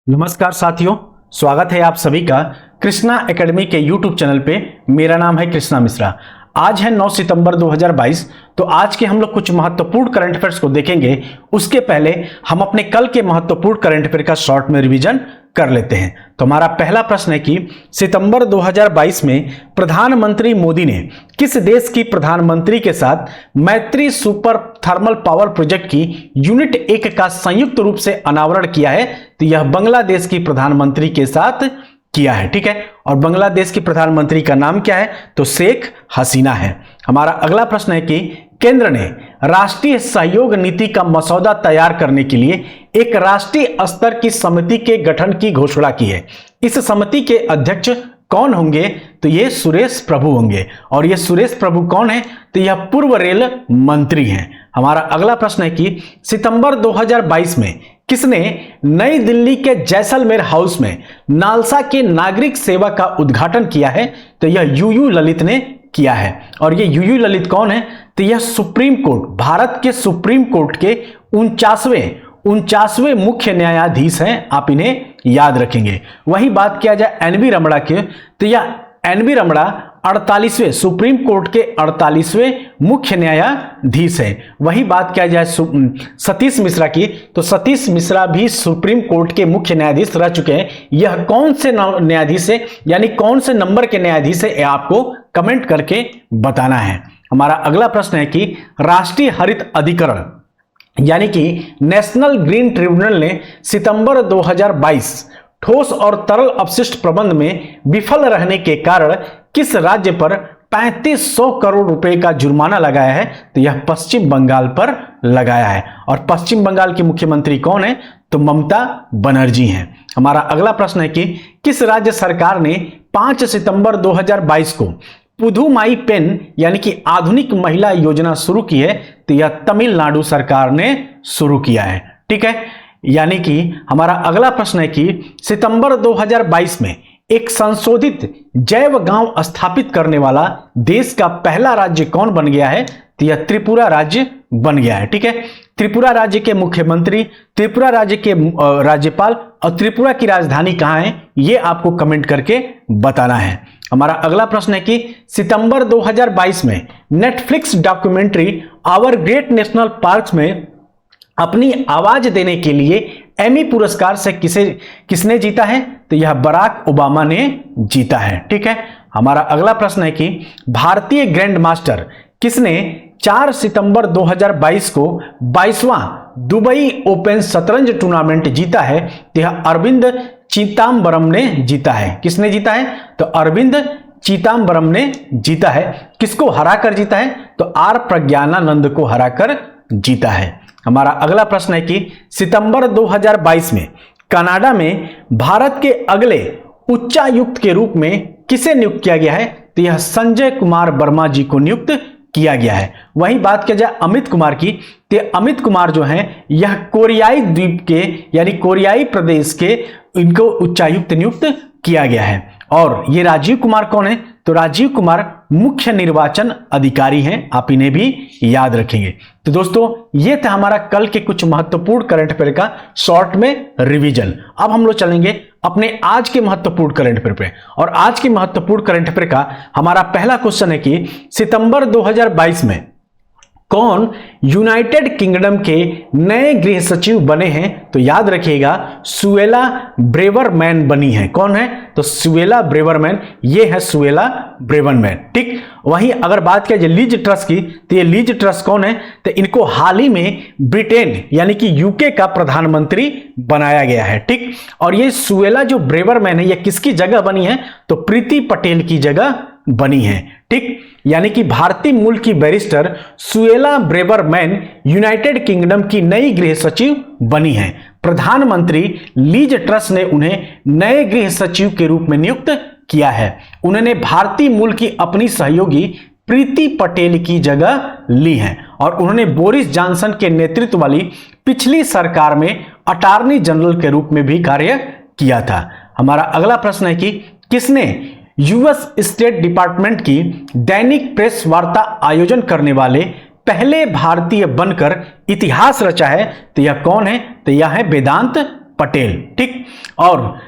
नमस्कार साथियों, स्वागत है आप सभी का कृष्णा एकेडमी के YouTube चैनल पे। मेरा नाम है कृष्णा मिश्रा। आज है 9 सितंबर 2022। तो आज के हम लोग कुछ महत्वपूर्ण करंट अफेयर्स को देखेंगे। उसके पहले हम अपने कल के महत्वपूर्ण करंट अफेयर का शॉर्ट में रिवीजन कर लेते हैं। तो हमारा पहला प्रश्न है कि सितंबर 2022 में प्रधानमंत्री मोदी ने किस देश की प्रधानमंत्री के साथ मैत्री सुपर थर्मल पावर प्रोजेक्ट की यूनिट 1 का संयुक्त रूप से अनावरण किया है? तो यह बांग्लादेश की प्रधानमंत्री के साथ किया है। ठीक है, और बांग्लादेश की प्रधानमंत्री का नाम क्या है? तो शेख हसीना है। हमारा अगला प्रश्न है कि केंद्र ने राष्ट्रीय सहयोग नीति का मसौदा तैयार करने के लिए एक राष्ट्रीय स्तर की समिति के गठन की घोषणा की है। इस समिति के अध्यक्ष कौन होंगे? तो ये सुरेश प्रभु होंगे। और ये सुरेश प्रभु कौन है? तो यह पूर्व रेल मंत्री हैं। हमारा अगला प्रश्न है कि सितंबर 2022 में किसने नई दिल्ली के जैसलमेर हाउस में नालसा के नागरिक सेवा का उद्घाटन किया है? तो यह यूयू ललित ने किया है। और ये यूयू ललित कौन है? तो यह सुप्रीम कोर्ट, भारत के सुप्रीम कोर्ट के 49वें मुख्य न्यायाधीश हैं। आप इन्हें याद रखेंगे। वही बात किया जाए एनवी रमणा के, तो यह एनवी रमणा 48वें सुप्रीम कोर्ट के 48वें मुख्य न्यायाधीश है। वही बात किया जाए सतीश मिश्रा की, तो सतीश मिश्रा भी सुप्रीम कोर्ट के मुख्य न्यायाधीश रह चुके हैं। यह कौन से न्यायाधीश है, यानी कौन से नंबर के न्यायाधीश है, आपको कमेंट करके बताना है। हमारा अगला प्रश्न है कि राष्ट्रीय हरित अधिकरण यानी कि नेशनल ग्रीन ट्रिब्यूनल ने सितंबर 2022 ठोस और तरल अपशिष्ट प्रबंध में विफल रहने के कारण किस राज्य पर 3500 करोड़ रुपए का जुर्माना लगाया है? तो यह पश्चिम बंगाल पर लगाया है। और पश्चिम बंगाल की मुख्यमंत्री कौन है? तो ममता बनर्जी हैं। हमारा अगला प्रश्न है कि किस राज्य सरकार ने 5 सितंबर 2022 को पुधुमाई पेन यानी कि आधुनिक महिला योजना शुरू की है? तो यह तमिलनाडु सरकार ने शुरू किया है। ठीक है, यानी कि हमारा अगला प्रश्न है कि सितंबर 2022 में एक संशोधित जैव गांव स्थापित करने वाला देश का पहला राज्य कौन बन गया है? तो यह त्रिपुरा राज्य बन गया है। ठीक है, त्रिपुरा राज्य के मुख्यमंत्री, त्रिपुरा राज्य के राज्यपाल और त्रिपुरा की राजधानी कहां है, ये आपको कमेंट करके बताना है। हमारा अगला प्रश्न है कि सितंबर 2022 में Netflix documentary Our Great National Parks में अपनी आवाज देने के लिए एमी पुरस्कार से किसने जीता है? तो यह बराक ओबामा ने जीता है। ठीक है, हमारा अगला प्रश्न है कि भारतीय ग्रैंड मास्टर किसने 4 सितंबर 2022 को 22वां दुबई ओपन शतरंज टूर्नामेंट जीता है? तो यह अरविंद चिदम्बरम ने जीता है। किसने जीता है? तो अरविंद चिदम्बरम ने जीता है। किसको हराकर जीता है? तो आर प्रज्ञानानंद को हराकर जीता है। हमारा अगला प्रश्न है कि सितंबर 2022 में कनाडा में भारत के अगले उच्चायुक्त के रूप में किसे नियुक्त किया गया है? तो यह संजय कुमार वर्मा जी को नियुक्त किया गया है। वही बात किया जाए अमित कुमार की, तो अमित कुमार जो हैं यह कोरियाई द्वीप के यानी कोरियाई प्रदेश के इनको उच्चायुक्त नियुक्त किया गया है। और ये राजीव कुमार कौन है? तो राजीव कुमार मुख्य निर्वाचन अधिकारी हैं। आप इन्हें भी याद रखेंगे। तो दोस्तों, ये था हमारा कल के कुछ महत्वपूर्ण करंट अफेयर का शॉर्ट में रिवीजन। अब हम लोग चलेंगे अपने आज के महत्वपूर्ण करंट अफेयर पे। और आज के महत्वपूर्ण करंट अफेयर का हमारा पहला क्वेश्चन है कि सितंबर 2022 में कौन यूनाइटेड किंगडम के नए गृह सचिव बने हैं? तो याद रखिएगा सुएला ब्रेवरमैन बनी है। कौन है? तो सुएला ब्रेवरमैन, ये है सुएला ब्रेवरमैन। ठीक, वहीं अगर बात किया जाए लीज ट्रस की, तो ये लीज ट्रस कौन है? तो इनको हाल ही में ब्रिटेन यानी कि यूके का प्रधानमंत्री बनाया गया है। ठीक, और ये सुएला जो ब्रेवरमैन है, ये किसकी जगह बनी है? तो प्रीति पटेल की जगह बनी है। ठीक, यानी कि भारतीय मूल की barrister Suella Braverman United kingdom की नई गृह सचिव बनी है। प्रधानमंत्री लीज ट्रस ने उन्हें नए गृह सचिव के रूप में नियुक्त किया है। उन्होंने भारतीय मूल की अपनी सहयोगी प्रीति पटेल की जगह ली है। और उन्होंने बोरिस जॉनसन के नेतृत्व वाली पिछली सरकार में अटॉर्नी जनरल के रूप में भी कार्य किया था। हमारा अगला प्रश्न है कि किसने यूएस स्टेट डिपार्टमेंट की दैनिक प्रेस वार्ता आयोजन करने वाले पहले भारतीय बनकर इतिहास रचा है? तो यह कौन है? तो यह है वेदांत पटेल। ठीक, और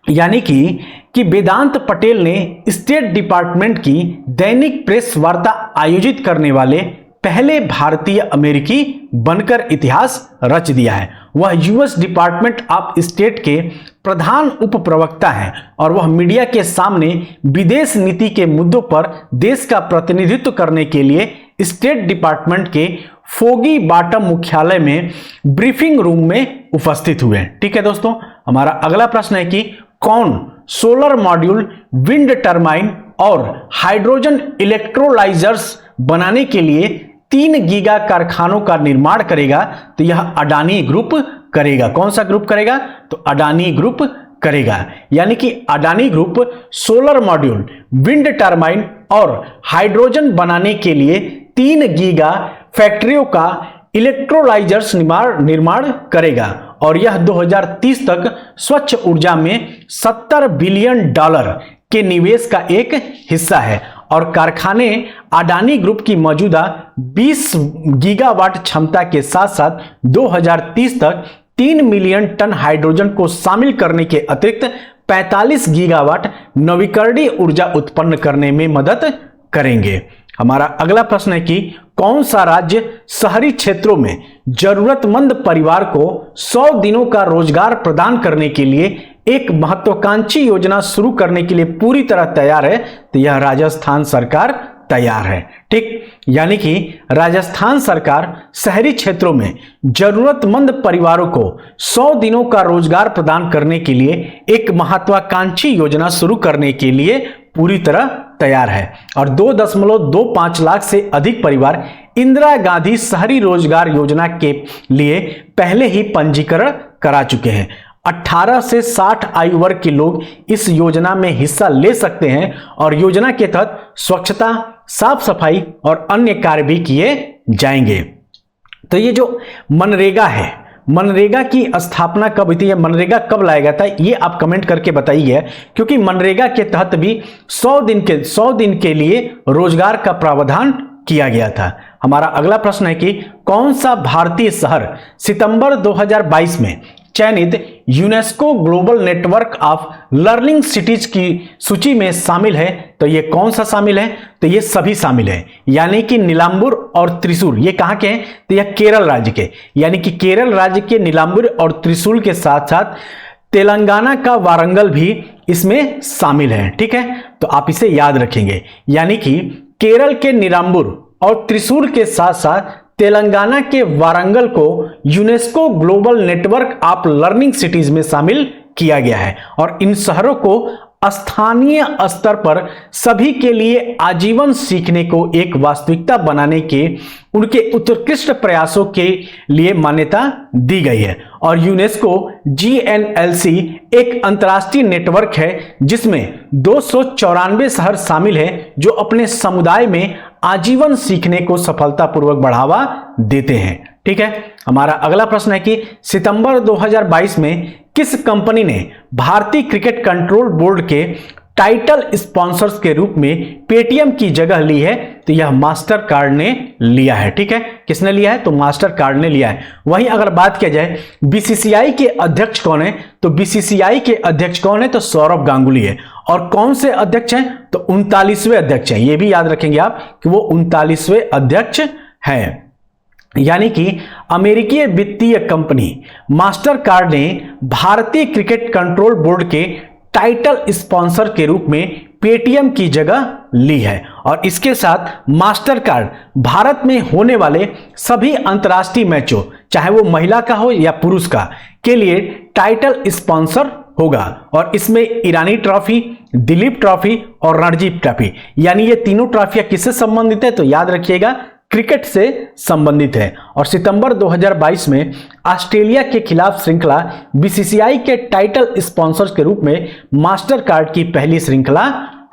यानी कि वेदांत पटेल ने स्टेट डिपार्टमेंट की दैनिक प्रेस वार्ता आयोजित करने वाले पहले भारतीय अमेरिकी बनकर इतिहास रच दिया है। वह यूएस डिपार्टमेंट ऑफ स्टेट के प्रधान उप प्रवक्ता हैं और वह मीडिया के सामने विदेश नीति के मुद्दों पर देश का प्रतिनिधित्व करने के लिए स्टेट डिपार्टमेंट के फोगी बॉटम मुख्यालय में ब्रीफिंग रूम में उपस्थित हुए। ठीक है दोस्तों, हमारा अगला प्रश्न है कि कौन सोलर मॉड्यूल, विंड टर्बाइन और हाइड्रोजन इलेक्ट्रोलाइजर्स बनाने के लिए 3 गीगा कारखानों का निर्माण करेगा? तो यह अडानी ग्रुप करेगा। कौन सा ग्रुप करेगा? तो अडानी ग्रुप करेगा। यानी कि Adani group solar module, wind turbine और हाइड्रोजन बनाने के लिए 3 गीगा फैक्ट्रियों का इलेक्ट्रोलाइजर्स निर्माण करेगा और यह 2030 तक स्वच्छ ऊर्जा में $70 बिलियन के निवेश का एक हिस्सा है। और कारखाने अडानी ग्रुप की मौजूदा 20 गीगावाट क्षमता के साथ साथ 2030 तक 3 मिलियन टन हाइड्रोजन को शामिल करने के अतिरिक्त 45 गीगावाट नवीकरणीय ऊर्जा उत्पन्न करने में मदद करेंगे। हमारा अगला प्रश्न है कि कौन सा राज्य शहरी क्षेत्रों में जरूरतमंद परिवार को 100 दिनों का रोजगार प्रदान करने के लिए एक महत्वाकांक्षी योजना शुरू करने के लिए पूरी तरह तैयार है? तो यह राजस्थान सरकार तैयार है। ठीक, यानी कि राजस्थान सरकार शहरी क्षेत्रों में जरूरतमंद परिवारों को 100 दिनों का रोजगार प्रदान करने के लिए एक महत्वाकांक्षी योजना शुरू करने के लिए पूरी तरह तैयार है और 2.25 लाख से अधिक परिवार इंदिरा गांधी शहरी रोजगार योजना के लिए पहले ही पंजीकरण करा चुके हैं। 18 से 60 आयु वर्ग के लोग इस योजना में हिस्सा ले सकते हैं और योजना के तहत स्वच्छता, साफ सफाई और अन्य कार्य भी किए जाएंगे। तो ये जो मनरेगा है, मनरेगा की स्थापना कब हुई थी, या मनरेगा कब लाया गया था, ये आप कमेंट करके बताइए, क्योंकि मनरेगा के तहत भी 100 दिन के लिए रोजगार का प्रावधान किया गया था। हमारा अगला प्रश्न है कि कौन सा भारतीय शहर सितंबर 2022 में चयनित UNESCO global network of learning cities की सूची में शामिल है? तो ये कौन सा शामिल है? तो ये सभी शामिल है, यानी कि नीलांबुर और त्रिशूल। ये कहां के हैं? तो यह केरल राज्य के, यानी कि केरल राज्य के नीलांबुर और त्रिशूल के साथ साथ तेलंगाना का वारंगल भी इसमें शामिल है। ठीक है, तो आप इसे याद रखेंगे, यानी कि केरल के नीलांबुर और त्रिशूल के साथ साथ तेलंगाना के वारंगल को UNESCO global network of learning cities में शामिल किया गया है और इन शहरों को स्थानीय स्तर पर सभी के लिए आजीवन सीखने को एक वास्तविकता बनाने के उनके उत्कृष्ट प्रयासों के लिए मान्यता दी गई है। और यूनेस्को GNLC एक अंतर्राष्ट्रीय नेटवर्क है जिसमें 294 शहर शामिल हैं जो अपने समुदाय में आजीवन सीखने को सफलतापूर्वक बढ़ावा देते हैं। ठीक है, हमारा अगला प्रश्न है कि सितंबर 2022 में किस कंपनी ने भारतीय क्रिकेट कंट्रोल बोर्ड के टाइटल स्पॉन्सर्स के रूप में पेटीएम की जगह ली है? तो यह मास्टर कार्ड ने लिया है। ठीक है, किसने लिया है? तो मास्टर कार्ड ने लिया है। वहीं अगर बात किया जाए बीसीसीआई के अध्यक्ष कौन है, तो बीसीसीआई के अध्यक्ष कौन है? तो सौरभ गांगुली है। और कौन से अध्यक्ष हैं? तो 39वें अध्यक्ष हैं। ये भी याद रखेंगे आप कि वो 39वें अध्यक्ष हैं। यानी कि अमेरिकी वित्तीय कंपनी मास्टर कार्ड ने भारतीय क्रिकेट कंट्रोल बोर्ड के टाइटल स्पॉन्सर के रूप में पेटीएम की जगह ली है और इसके साथ मास्टर कार्ड भारत में होने वाले सभी अंतर्राष्ट्रीय मैचों, चाहे वो महिला का हो या पुरुष का, के लिए टाइटल स्पॉन्सर होगा। और इसमें ईरानी ट्रॉफी, दिलीप ट्रॉफी और रणजी ट्रॉफी, यानी ये तीनों ट्रॉफियां किससे संबंधित है? तो याद रखिएगा, क्रिकेट से संबंधित है। और सितंबर 2022 में ऑस्ट्रेलिया के खिलाफ श्रृंखला बीसीसीआई के टाइटल स्पॉन्सर के रूप में मास्टर कार्ड की पहली श्रृंखला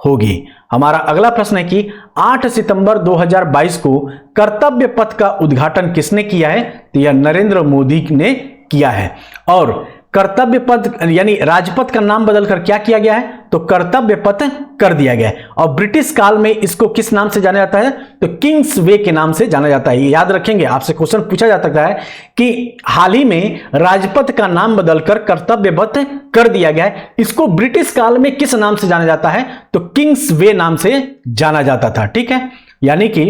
होगी। हमारा अगला प्रश्न है कि 8 सितंबर 2022 को कर्तव्य पथ का उद्घाटन किसने किया है? तो यह नरेंद्र मोदी ने किया है। और कर्तव्य पथ यानी राजपथ का नाम बदलकर क्या किया गया है, तो कर्तव्य पथ कर दिया गया है। और ब्रिटिश काल में इसको किस नाम से जाना जाता है, तो किंग्स वे के नाम से जाना जाता है। ये याद रखेंगे, आपसे क्वेश्चन पूछा जा सकता है कि हाल ही में राजपथ का नाम बदलकर कर्तव्य पथ कर दिया गया है, इसको ब्रिटिश काल में किस नाम से जाना जाता है, तो किंग्स वे नाम से जाना जाता था। ठीक है, यानी कि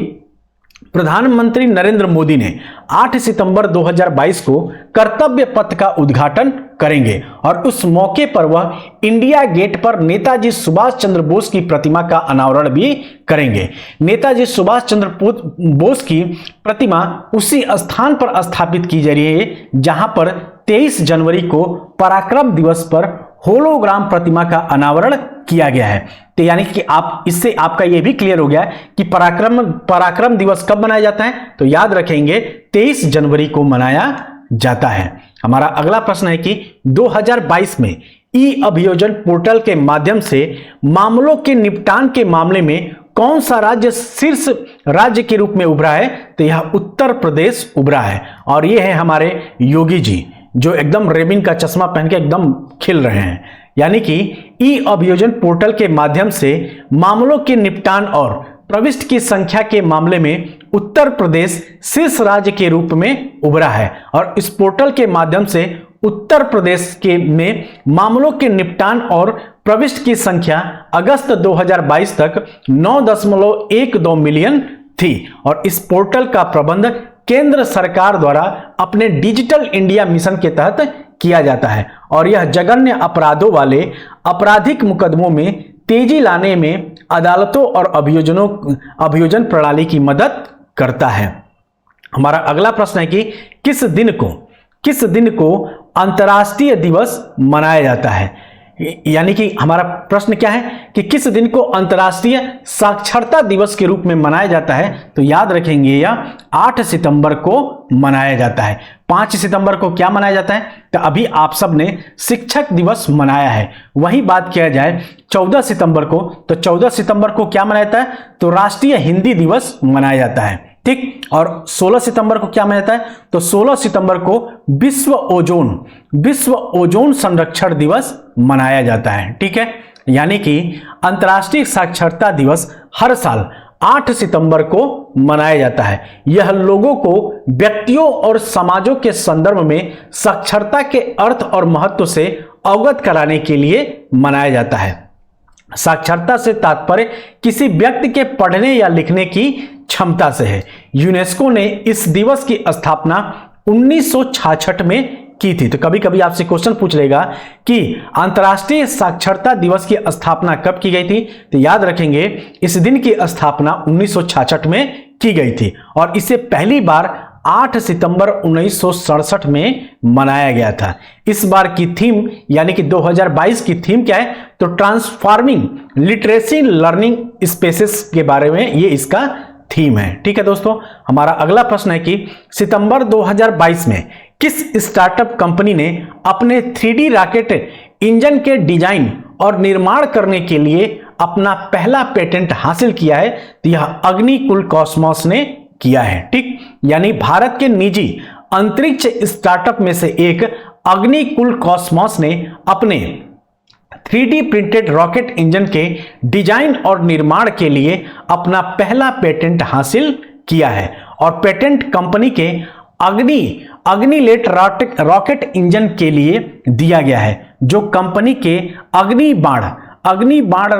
प्रधानमंत्री नरेंद्र मोदी ने 8 सितंबर 2022 को कर्तव्य पथ का उद्घाटन करेंगे और उस मौके पर वह इंडिया गेट पर नेताजी सुभाष चंद्र बोस की प्रतिमा का अनावरण भी करेंगे। नेताजी सुभाष चंद्र बोस की प्रतिमा उसी स्थान पर स्थापित की जा रही है जहां पर 23 जनवरी को पराक्रम दिवस पर होलोग्राम प्रतिमा का अनावरण किया गया है। तो यानी कि आप इससे आपका यह भी क्लियर हो गया कि पराक्रम दिवस कब मनाया जाता है, तो याद रखेंगे 23 जनवरी को मनाया जाता है। हमारा अगला प्रश्न है कि 2022 में ई अभियोजन पोर्टल के माध्यम से मामलों के निपटान के मामले में कौन सा राज्य शीर्ष राज्य के रूप में उभरा है, तो यह उत्तर प्रदेश उभरा है। और ये है हमारे योगी जी जो एकदम रेबिन का चश्मा पहन के एकदम खिल रहे हैं। यानी कि ई अभियोजन पोर्टल के माध्यम से मामलों के निपटान और प्रविष्टि की संख्या के मामले में उत्तर प्रदेश शीर्ष राज्य के रूप में उभरा है। और इस पोर्टल के माध्यम से उत्तर प्रदेश में मामलों के निपटान और प्रविष्टि की संख्या अगस्त 2022 तक 9.12 मिलियन थी। और इस पोर्टल का प्रबंध केंद्र सरकार द्वारा अपने डिजिटल इंडिया मिशन के तहत किया जाता है और यह जघन्य अपराधों वाले आपराधिक मुकदमों में तेजी लाने में अदालतों और अभियोजन प्रणाली की मदद करता है। हमारा अगला प्रश्न है कि किस दिन को अंतर्राष्ट्रीय दिवस मनाया जाता है। यानी कि हमारा प्रश्न क्या है कि किस दिन को अंतर्राष्ट्रीय साक्षरता दिवस के रूप में मनाया जाता है, तो याद रखेंगे यह 8 सितंबर को मनाया जाता है। 5 सितंबर को क्या मनाया जाता है, तो अभी आप सब ने शिक्षक दिवस मनाया है। वही बात किया जाए 14 सितंबर को, तो 14 सितंबर को क्या मनाया जाता है, तो राष्ट्रीय हिंदी दिवस मनाया जाता है। ठीक, और 16 सितंबर को क्या मनाया जाता है, तो 16 सितंबर को विश्व ओजोन संरक्षण दिवस मनाया जाता है। ठीक है, यानी कि अंतर्राष्ट्रीय साक्षरता दिवस हर साल 8 सितंबर को मनाया जाता है। यह लोगों को व्यक्तियों और समाजों के संदर्भ में साक्षरता के अर्थ और महत्व से अवगत कराने के लिए मनाया जाता है। साक्षरता से तात्पर्य किसी व्यक्ति के पढ़ने या लिखने की क्षमता से है। यूनेस्को ने इस दिवस की स्थापना 1966 में की थी। तो कभी कभी आपसे क्वेश्चन पूछ लेगा कि अंतर्राष्ट्रीय साक्षरता दिवस की स्थापना कब की गई थी, तो याद रखेंगे इस दिन की स्थापना 1966 में की गई थी और इसे पहली बार 8 सितंबर 1967 में मनाया गया था। इस बार की थीम यानी कि 2022 की थीम क्या है, तो ट्रांसफॉर्मिंग लिटरेसी लर्निंग स्पेसेस के बारे में ये इसका थीम है। ठीक है दोस्तों, हमारा अगला प्रश्न है कि सितंबर 2022 में किस स्टार्टअप कंपनी ने अपने 3D रॉकेट इंजन के डिजाइन और निर्माण करने के लिए अपना पहला पेटेंट हासिल किया है, तो यह अग्निकुल कॉस्मोस ने किया है। ठीक, यानी भारत के निजी अंतरिक्ष स्टार्टअप में से एक अग्निकुल कॉस्मोस ने अपने 3D प्रिंटेड रॉकेट इंजन के डिजाइन और निर्माण के लिए अपना पहला पेटेंट हासिल किया है और पेटेंट कंपनी के अग्निलेट रॉकेट इंजन के लिए दिया गया है, जो कंपनी के अग्निबाण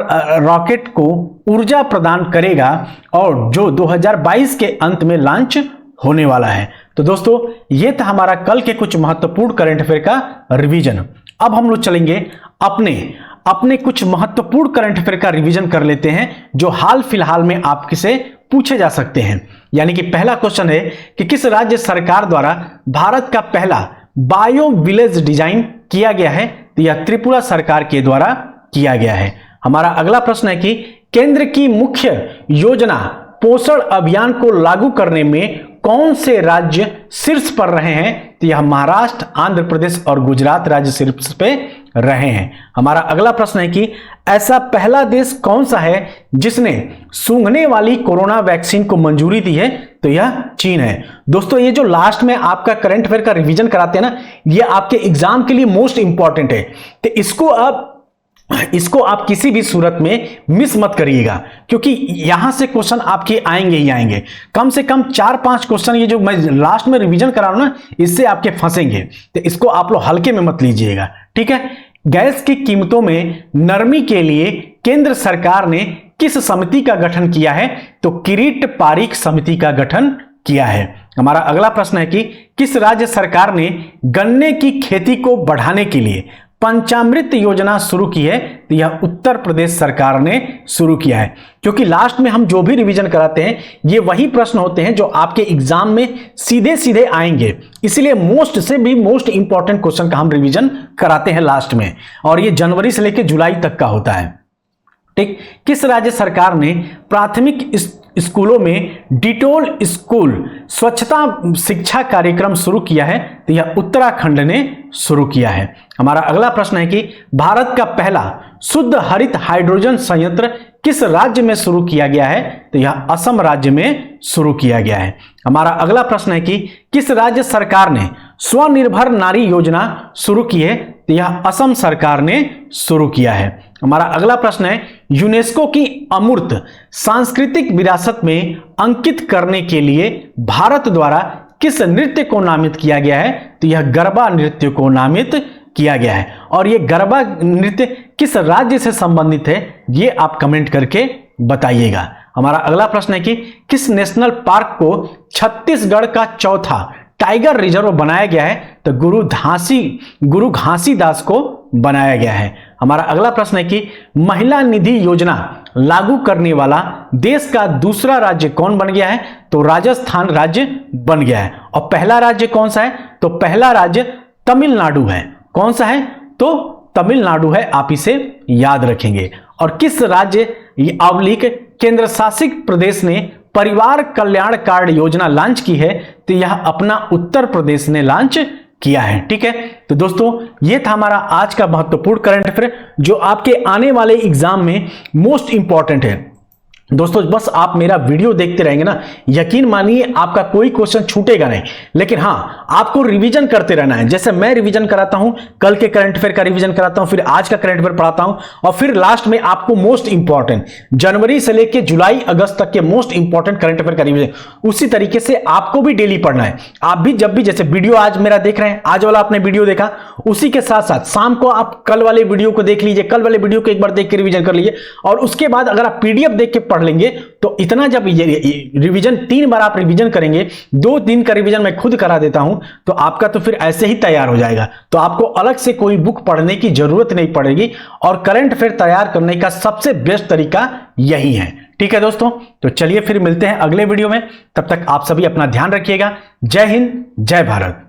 रॉकेट को ऊर्जा प्रदान करेगा और जो 2022 के अंत में लॉन्च होने वाला है। तो दोस्तों ये था हमारा कल के कुछ महत्वपूर्ण करंट अफेयर का रिवीजन। अब हम लोग चलेंगे अपने कुछ महत्वपूर्ण करंट अफेयर का रिवीजन कर लेते हैं जो हाल फिलहाल में आपसे पूछे जा सकते हैं। यानी कि पहला क्वेश्चन है कि किस राज्य सरकार द्वारा भारत का पहला बायो विलेज डिजाइन किया गया है, तो यह त्रिपुरा सरकार के द्वारा किया गया है। हमारा अगला प्रश्न है कि केंद्र की मुख्य योजना पोषण अभियान को लागू करने में कौन से राज्य शीर्ष पर रहे हैं? तो यह महाराष्ट्र, आंध्र प्रदेश और गुजरात राज्य शीर्ष पे रहे हैं। हमारा अगला प्रश्न है कि ऐसा पहला देश कौन सा है जिसने सूंघने वाली कोरोना वैक्सीन को मंजूरी दी है? तो यह चीन है। दोस्तों, ये जो लास्ट में आपका करंट अफेयर का रिवीजन कराते हैं ना, ये आपके एग्जाम के लिए मोस्ट इंपॉर्टेंट है। तो इसको आप किसी भी सूरत में मिस मत करिएगा, क्योंकि यहां से क्वेश्चन आपके आएंगे ही आएंगे। कम से कम 4-5 क्वेश्चन ये जो मैं लास्ट में रिवीजन करा रहा हूं ना, इससे आपके फंसेंगे, तो इसको आप लोग हल्के में मत लीजिएगा, ठीक है। गैस की कीमतों में नरमी के लिए केंद्र सरकार ने किस समिति का गठन किया है? तो किरीट पारीख समिति का गठन किया है। हमारा अगला प्रश्न है कि किस राज्य सरकार ने गन्ने की खेती को बढ़ाने के लिए पंचामृत योजना शुरू की है? तो यह उत्तर प्रदेश सरकार ने शुरू किया है। क्योंकि लास्ट में हम जो भी रिवीजन कराते हैं, ये वही प्रश्न होते हैं जो आपके एग्जाम में सीधे सीधे आएंगे, इसलिए मोस्ट से भी मोस्ट इंपॉर्टेंट क्वेश्चन का हम रिवीजन कराते हैं लास्ट में, और ये जनवरी से लेकर जुलाई तक का होता है, ठीक। किस राज्य सरकार ने प्राथमिक स्कूलों में डिटोल स्कूल स्वच्छता शिक्षा कार्यक्रम शुरू किया है? तो यह उत्तराखंड ने शुरू किया है। हमारा अगला प्रश्न है कि भारत का पहला शुद्ध हरित हाइड्रोजन संयंत्र किस राज्य में शुरू किया गया है? तो यह असम राज्य में शुरू किया गया है। हमारा अगला प्रश्न है कि किस राज्य सरकार ने स्वनिर्भर नारी योजना शुरू की है? तो यह असम सरकार ने शुरू किया है। हमारा अगला प्रश्न है यूनेस्को की अमूर्त सांस्कृतिक विरासत में अंकित करने के लिए भारत द्वारा किस नृत्य को नामित किया गया है? तो यह गरबा नृत्य को नामित किया गया है। और यह गरबा नृत्य किस राज्य से संबंधित है, ये आप कमेंट करके बताइएगा। हमारा अगला प्रश्न है कि किस नेशनल पार्क को छत्तीसगढ़ का चौथा टाइगर रिजर्व बनाया गया है? तो गुरु घासीदास को बनाया गया है। हमारा अगला प्रश्न है कि महिला निधि योजना लागू करने वाला देश का दूसरा राज्य कौन बन गया है? तो राजस्थान राज्य बन गया है। और पहला राज्य कौन सा है? तो पहला राज्य तमिलनाडु है। कौन सा है? तो तमिलनाडु है, आप इसे याद रखेंगे। और किस राज्य केंद्र शासित प्रदेश ने परिवार कल्याण कार्ड योजना लॉन्च की है? तो यह अपना उत्तर प्रदेश ने लॉन्च किया है, ठीक है। तो दोस्तों, ये था हमारा आज का महत्वपूर्ण करंट अफेयर जो आपके आने वाले एग्जाम में मोस्ट इंपॉर्टेंट है। दोस्तों, बस आप मेरा वीडियो देखते रहेंगे ना, यकीन मानिए आपका कोई क्वेश्चन छूटेगा नहीं। लेकिन हाँ, आपको रिवीजन करते रहना है। जैसे मैं रिवीजन कराता हूं, कल के करंट अफेयर का रिवीजन कराता हूं, फिर आज का करंट अफेयर पढ़ाता हूं, और फिर लास्ट में आपको मोस्ट इंपॉर्टेंट जनवरी से लेकर जुलाई अगस्त तक के मोस्ट इंपॉर्टेंट करंट अफेयर का रिवीजन, उसी तरीके से आपको भी डेली पढ़ना है। आप भी जब भी, जैसे वीडियो आज मेरा देख रहे हैं, आज वाला आपने वीडियो देखा, उसी के साथ साथ शाम को आप कल वाले वीडियो को देख लीजिए, कल वाले वीडियो को एक बार देख के रिवीजन कर लीजिए, और उसके बाद अगर आप पीडीएफ देख के लेंगे तो इतना, जब ये रिवीजन 3 बार आप रिवीजन करेंगे, 2 दिन का रिवीजन मैं खुद करा देता हूं, तो आपका तो फिर ऐसे ही तैयार हो जाएगा। तो आपको अलग से कोई बुक पढ़ने की जरूरत नहीं पड़ेगी, और करंट अफेयर तैयार करने का सबसे बेस्ट तरीका यही है, ठीक है दोस्तों। तो चलिए फिर मिलते हैं अगले वीडियो में, तब तक आप सभी अपना ध्यान रखिएगा। जय हिंद, जय भारत।